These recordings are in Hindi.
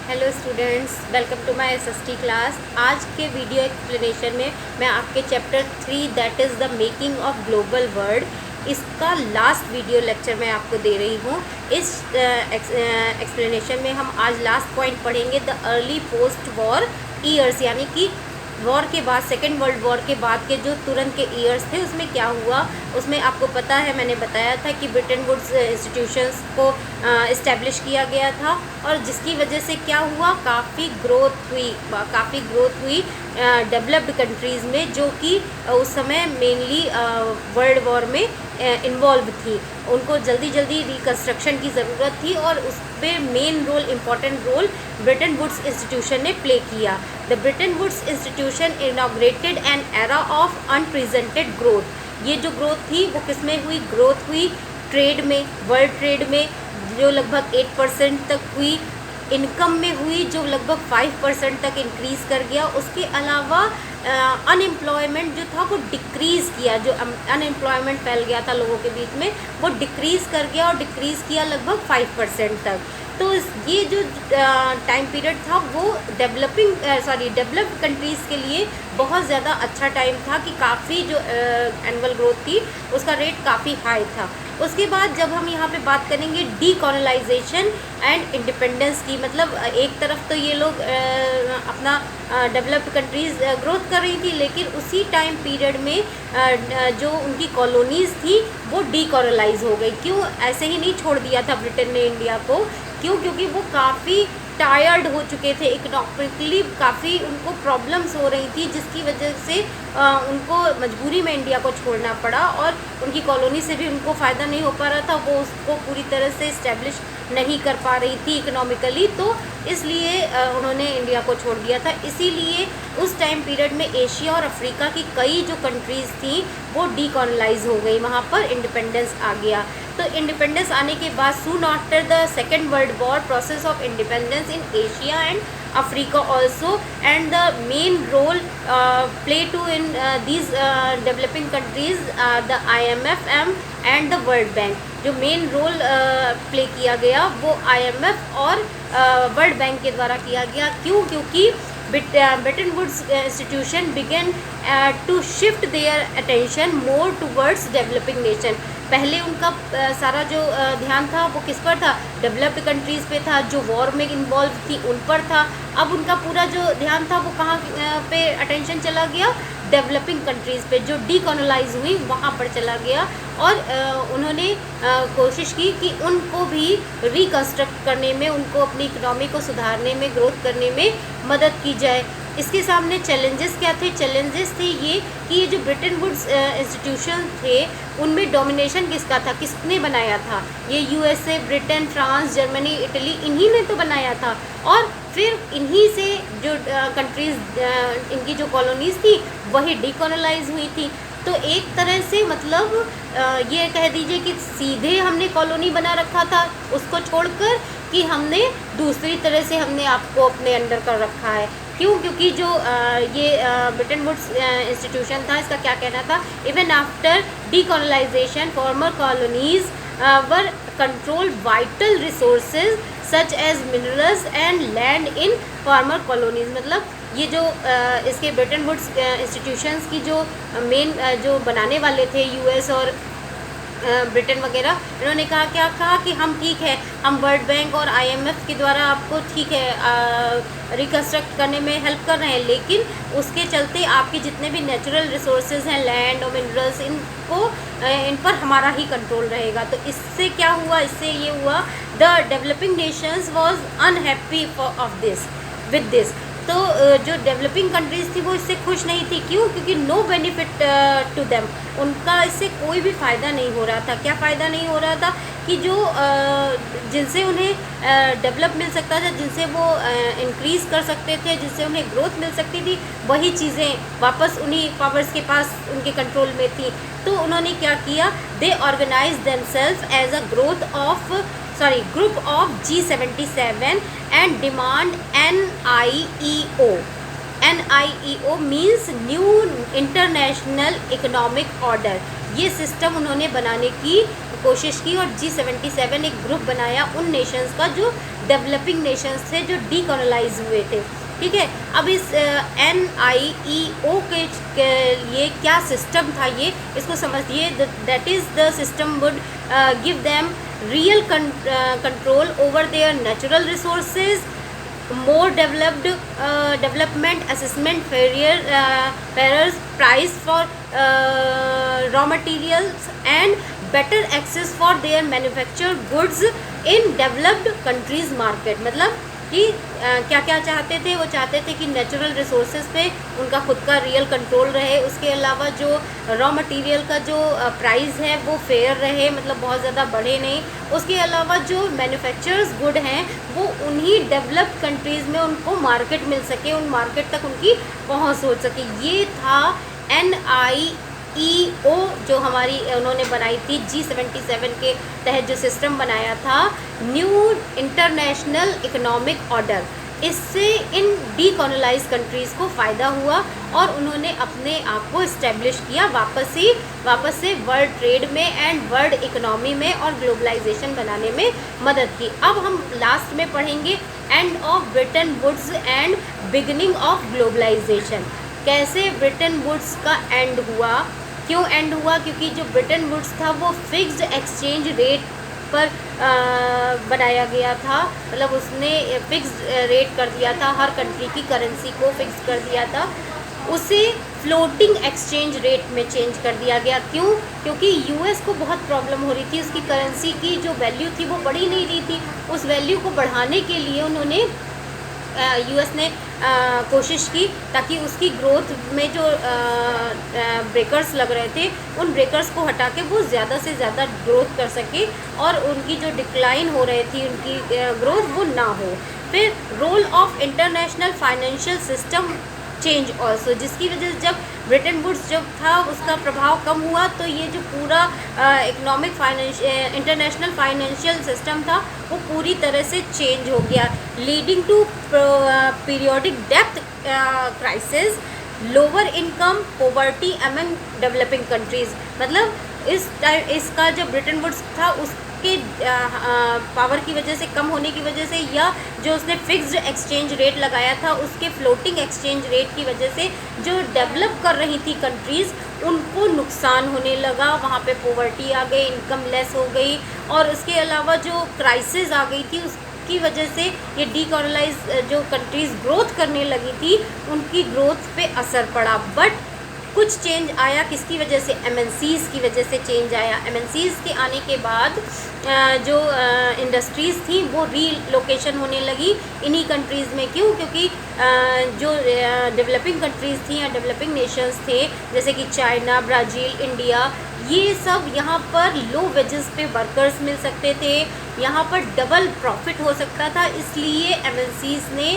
Hello students, welcome to my SST class. आज के वीडियो एक्सप्लेनेशन में मैं आपके chapter 3 that is the making of global world इसका लास्ट वीडियो लेक्चर मैं आपको दे रही हूँ। इस एक्सप्लेनेशन में हम आज लास्ट पॉइंट पढ़ेंगे, the early post war years, यानी कि वॉर के बाद, सेकेंड वर्ल्ड वॉर के बाद के जो तुरंत के ईयर्स थे उसमें क्या हुआ। उसमें आपको पता है, मैंने बताया था कि ब्रिटेन वुड्स इंस्टीट्यूशंस को इस्टेब्लिश किया गया था और जिसकी वजह से क्या हुआ, काफ़ी ग्रोथ हुई डेवलप्ड कंट्रीज़ में, जो कि उस समय मेनली वर्ल्ड वॉर में इन्वॉल्व थी। उनको जल्दी जल्दी रिकन्स्ट्रक्शन की ज़रूरत थी और उस पर main role, important role Bretton Woods institution ने प्ले किया। The Bretton Woods institution inaugurated an era of unprecedented growth. ये जो ग्रोथ थी वो किस में हुई? ग्रोथ हुई ट्रेड में, वर्ल्ड ट्रेड में, जो लगभग 8% तक हुई। इनकम में हुई, जो लगभग 5% तक इंक्रीज़ कर गया। उसके अलावा अनएम्प्लॉयमेंट जो था वो डिक्रीज़ किया, जो अनएम्प्लॉयमेंट फैल गया था लोगों के बीच में, वो डिक्रीज़ कर गया और डिक्रीज़ किया लगभग 5% तक। तो ये जो टाइम पीरियड था वो डेवलप्ड कंट्रीज़ के लिए बहुत ज़्यादा अच्छा टाइम था कि काफ़ी जो एनुअल ग्रोथ थी उसका रेट काफ़ी हाई था। उसके बाद जब हम यहाँ पे बात करेंगे डीकोलोनाइजेशन एंड इंडिपेंडेंस की, मतलब एक तरफ तो ये लोग अपना डेवलप्ड कंट्रीज़ ग्रोथ कर रही थी, लेकिन उसी टाइम पीरियड में जो उनकी कॉलोनीज़ थी वो डीकोलोनाइज हो गई। क्यों? ऐसे ही नहीं छोड़ दिया था ब्रिटेन ने इंडिया को। क्यों? क्योंकि वो काफ़ी टायर्ड हो चुके थे इकोनॉमिकली, काफ़ी उनको प्रॉब्लम्स हो रही थी, जिसकी वजह से उनको मजबूरी में इंडिया को छोड़ना पड़ा और उनकी कॉलोनी से भी उनको फ़ायदा नहीं हो पा रहा था। वो उसको पूरी तरह से इस्टेब्लिश नहीं कर पा रही थी इकोनॉमिकली, तो इसलिए उन्होंने इंडिया को छोड़ दिया था। इसीलिए उस टाइम पीरियड में एशिया और अफ्रीका की कई जो कंट्रीज़ थी वो डीकोलोनाइज हो गई, वहाँ पर इंडिपेंडेंस आ गया। तो इंडिपेंडेंस आने के बाद soon after the second world war, process of independence in Asia and Africa also, and the main role play to in these developing countries the IMF and the World Bank। जो मेन रोल प्ले किया गया वो IMF और वर्ल्ड बैंक के द्वारा किया गया। क्यों? क्योंकि Bretton Woods institution began to shift their attention more towards developing nation. पहले उनका सारा जो ध्यान था वो किस पर था? डेवलप्ड कंट्रीज़ पे था, जो वॉर में इन्वॉल्व थी उन पर था। अब उनका पूरा जो ध्यान था वो कहाँ पे अटेंशन चला गया? डेवलपिंग कंट्रीज़ पे, जो डीकोलोनाइज हुई वहाँ पर चला गया। और उन्होंने कोशिश की कि उनको भी रिकन्स्ट्रक्ट करने में, उनको अपनी इकनॉमी को सुधारने में, ग्रोथ करने में मदद की जाए। इसके सामने चैलेंजेस क्या थे? चैलेंजेस थे ये कि ये जो ब्रिटेन वुड्स इंस्टीट्यूशन थे उनमें डोमिनेशन किसका था? किसने बनाया था? ये USA, Britain, France, Germany, Italy, इन्हीं ने तो बनाया था। और फिर इन्हीं से जो कंट्रीज़, इनकी जो कॉलोनीज़ थी वही डीकोलोनाइज हुई थी। तो एक तरह से मतलब ये कह दीजिए कि सीधे हमने कॉलोनी बना रखा था उसको छोड़कर, कि हमने दूसरी तरह से हमने आपको अपने अंडर कर रखा है। क्यों? क्योंकि जो ये ब्रिटेन वुड्स इंस्टीट्यूशन था, इसका क्या कहना था? Even after decolonisation former colonies were control vital resources such as minerals and land in former colonies. मतलब ये जो इसके ब्रिटेन वुड्स इंस्टीट्यूशंस की जो मेन जो बनाने वाले थे US और ब्रिटेन वगैरह, इन्होंने क्या कहा कि हम ठीक है, हम वर्ल्ड बैंक और IMF के द्वारा आपको ठीक है रिकन्स्ट्रक्ट करने में हेल्प कर रहे हैं, लेकिन उसके चलते आपके जितने भी नेचुरल रिसोर्सेज हैं, लैंड और मिनरल्स, इन पर हमारा ही कंट्रोल रहेगा। तो इससे क्या हुआ? इससे ये हुआ, the developing Nations was unhappy with this. तो जो डेवलपिंग कंट्रीज़ थी वो इससे खुश नहीं थी। क्यों? क्योंकि नो बेनिफिट टू देम, उनका इससे कोई भी फ़ायदा नहीं हो रहा था। क्या फ़ायदा नहीं हो रहा था? कि जो जिनसे उन्हें डेवलप मिल सकता था, जिनसे वो इंक्रीज़ कर सकते थे, जिनसे उन्हें ग्रोथ मिल सकती थी, वही चीज़ें वापस उन्हीं पावर्स के पास, उनके कंट्रोल में थी। तो उन्होंने क्या किया? They organise themselves as a group of G77 and demand NIEO। NIEO means new international economic order. ये सिस्टम उन्होंने बनाने की कोशिश की और G77 एक ग्रुप बनाया उन नेशंस का जो डेवलपिंग नेशंस थे, जो डीकोलोनाइज हुए थे। ठीक है, अब इस NIEO के लिए क्या सिस्टम था, ये इसको समझिए। That is the system would give them real control over there natural resources, more developed development assessment fairer price for raw materials and better access for their manufactured goods in developed countries market। मतलब कि क्या क्या चाहते थे, वो चाहते थे कि नेचुरल रिसोर्सेज पे उनका खुद का रियल कंट्रोल रहे, उसके अलावा जो रॉ मटेरियल का जो प्राइस है वो फेयर रहे, मतलब बहुत ज़्यादा बढ़े नहीं, उसके अलावा जो मैन्युफैक्चरर्स गुड हैं वो उन्हीं डेवलप्ड कंट्रीज़ में उनको मार्केट मिल सके, उन मार्केट तक उनकी पहुंच हो सके। ये था NIEO जो हमारी उन्होंने बनाई थी, G77 के तहत जो सिस्टम बनाया था, न्यू इंटरनेशनल इकोनॉमिक ऑर्डर। इससे इन डीकोलोनाइज कंट्रीज़ को फ़ायदा हुआ और उन्होंने अपने आप को इस्टेब्लिश किया वापस से वर्ल्ड ट्रेड में एंड वर्ल्ड इकोनॉमी में और ग्लोबलाइजेशन बनाने में मदद की। अब हम लास्ट में पढ़ेंगे end of Bretton Woods and beginning of globalisation. कैसे ब्रिटेन वुड्स का एंड हुआ, क्यों एंड हुआ? क्योंकि जो ब्रिटेन वुड्स था वो फिक्स्ड एक्सचेंज रेट पर बनाया गया था, मतलब उसने फिक्स्ड रेट कर दिया था, हर कंट्री की करेंसी को फिक्स कर दिया था, उसे फ्लोटिंग एक्सचेंज रेट में चेंज कर दिया गया। क्यों? क्योंकि US को बहुत प्रॉब्लम हो रही थी, उसकी करेंसी की जो वैल्यू थी वो बढ़ ही नहीं रही थी। उस वैल्यू को बढ़ाने के लिए उन्होंने US ने कोशिश की ताकि उसकी ग्रोथ में जो ब्रेकर्स लग रहे थे उन ब्रेकर्स को हटा के वो ज़्यादा से ज़्यादा ग्रोथ कर सके और उनकी जो डिक्लाइन हो रही थी उनकी ग्रोथ वो ना हो। फिर role of international financial system change also, जिसकी वजह से जब ब्रिटेन वुड्स जब था उसका प्रभाव कम हुआ तो ये जो पूरा इकोनॉमिक इंटरनेशनल फाइनेंशियल सिस्टम था वो पूरी तरह से चेंज हो गया, leading to periodic depth crisis, lower income, poverty among developing countries. मतलब इसका जो ब्रिटेन वुड्स था उसके पावर की वजह से कम होने की वजह से या जो उसने फिक्स्ड एक्सचेंज रेट लगाया था उसके फ्लोटिंग एक्सचेंज रेट की वजह से जो डेवलप कर रही थी कंट्रीज़ उनको नुकसान होने लगा, वहाँ पे पॉवर्टी आ गई, इनकम लेस हो गई और उसके अलावा जो क्राइसिस आ गई थी उसकी वजह से ये डीकोलोनाइज जो कंट्रीज़ ग्रोथ करने लगी थी उनकी ग्रोथ पे असर पड़ा। बट कुछ चेंज आया, किसकी वजह से? MNCs की वजह से चेंज आया। MNCs के आने के बाद जो इंडस्ट्रीज़ थी वो रीलोकेशन होने लगी इन्हीं कंट्रीज़ में। क्यों? क्योंकि जो डेवलपिंग कंट्रीज़ थी या डेवलपिंग नेशंस थे जैसे कि चाइना, ब्राज़ील, इंडिया, ये सब यहाँ पर लो वेजेस पे वर्कर्स मिल सकते थे, यहाँ पर डबल प्रॉफिट हो सकता था, इसलिए MNCs ने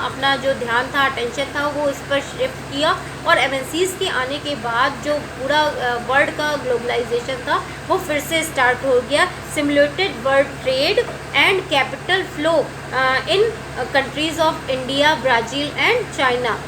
अपना जो ध्यान था, अटेंशन था वो इस पर शिफ्ट किया और MNCs के आने के बाद जो पूरा वर्ल्ड का ग्लोबलाइजेशन था वो फिर से स्टार्ट हो गया। Simulated world trade and capital flow in countries of India, Brazil and China.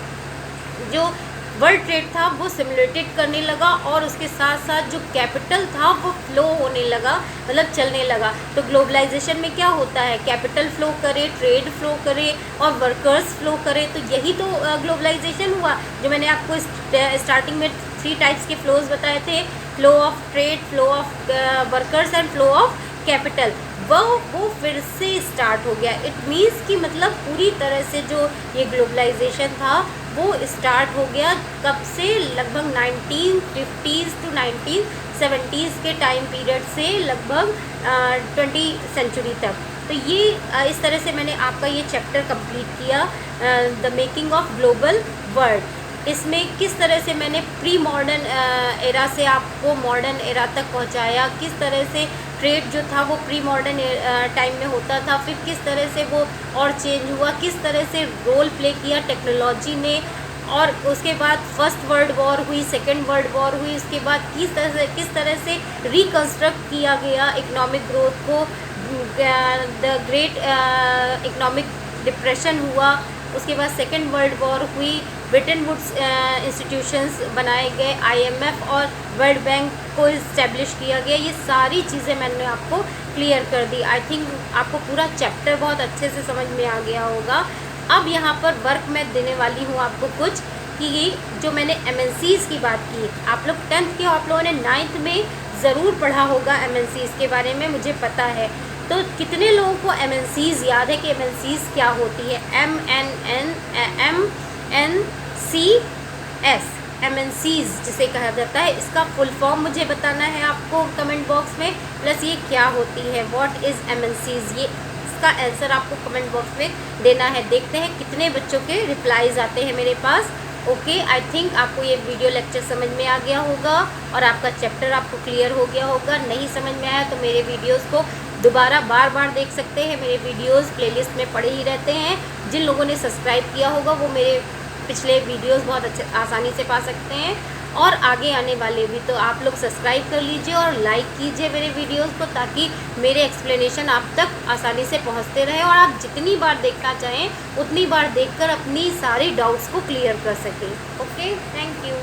जो वर्ल्ड ट्रेड था वो सिमुलेटेड करने लगा और उसके साथ साथ जो कैपिटल था वो फ्लो होने लगा, मतलब चलने लगा। तो ग्लोबलाइजेशन में क्या होता है? कैपिटल फ्लो करे, ट्रेड फ्लो करे और वर्कर्स फ्लो करे, तो यही तो ग्लोबलाइजेशन हुआ। जो मैंने आपको स्टार्टिंग में 3 टाइप्स के फ्लोज बताए थे, flow of trade, flow of workers and flow of capital, वो फिर से स्टार्ट हो गया। इट मीन्स कि मतलब पूरी तरह से जो ये ग्लोबलाइजेशन था वो स्टार्ट हो गया कब से? लगभग 1950s to 1970s के टाइम पीरियड से लगभग 20th सेंचुरी तक। तो ये इस तरह से मैंने आपका ये चैप्टर कंप्लीट किया, the making of global world. इसमें किस तरह से मैंने प्री मॉडर्न एरा से आपको मॉडर्न एरा तक पहुंचाया, किस तरह से ट्रेड जो था वो प्री मॉडर्न टाइम में होता था, फिर किस तरह से वो और चेंज हुआ, किस तरह से रोल प्ले किया टेक्नोलॉजी ने, और उसके बाद फर्स्ट वर्ल्ड वॉर हुई, सेकेंड वर्ल्ड वॉर हुई, उसके बाद किस तरह से रिकन्स्ट्रक्ट किया गया इकोनॉमिक ग्रोथ को, द ग्रेट इकोनॉमिक डिप्रेशन हुआ, उसके बाद सेकेंड वर्ल्ड वॉर हुई, ब्रिटेन वुड्स इंस्टीट्यूशंस बनाए गए, IMF और वर्ल्ड बैंक को इस्टेब्लिश किया गया। ये सारी चीज़ें मैंने आपको क्लियर कर दी। आई थिंक आपको पूरा चैप्टर बहुत अच्छे से समझ में आ गया होगा। अब यहाँ पर वर्क मैं देने वाली हूँ आपको कुछ, कि जो मैंने MNCs की बात की, आप लोग 10th के आप लोगों ने 9th में ज़रूर पढ़ा होगा MNCs के बारे में, मुझे पता है। तो कितने लोगों को MNCs याद है कि MNCs क्या होती है? MNCs जिसे कहा जाता है, इसका फुल फॉर्म मुझे बताना है आपको कमेंट बॉक्स में, प्लस ये क्या होती है, व्हाट इज़ MNCs, ये इसका आंसर आपको कमेंट बॉक्स में देना है। देखते हैं कितने बच्चों के रिप्लाईज आते हैं मेरे पास। ओके, आई थिंक आपको ये वीडियो लेक्चर समझ में आ गया होगा और आपका चैप्टर आपको क्लियर हो गया होगा। नहीं समझ में आया तो मेरे वीडियोस को दोबारा बार बार देख सकते हैं। मेरे वीडियोस प्लेलिस्ट में पड़े ही रहते हैं। जिन लोगों ने सब्सक्राइब किया होगा वो मेरे पिछले वीडियोस बहुत अच्छे आसानी से पा सकते हैं, और आगे आने वाले भी। तो आप लोग सब्सक्राइब कर लीजिए और लाइक कीजिए मेरे वीडियोस को, ताकि मेरे एक्सप्लेनेशन आप तक आसानी से पहुंचते रहे और आप जितनी बार देखना चाहें उतनी बार देखकर अपनी सारी डाउट्स को क्लियर कर सकें। Okay, thank you.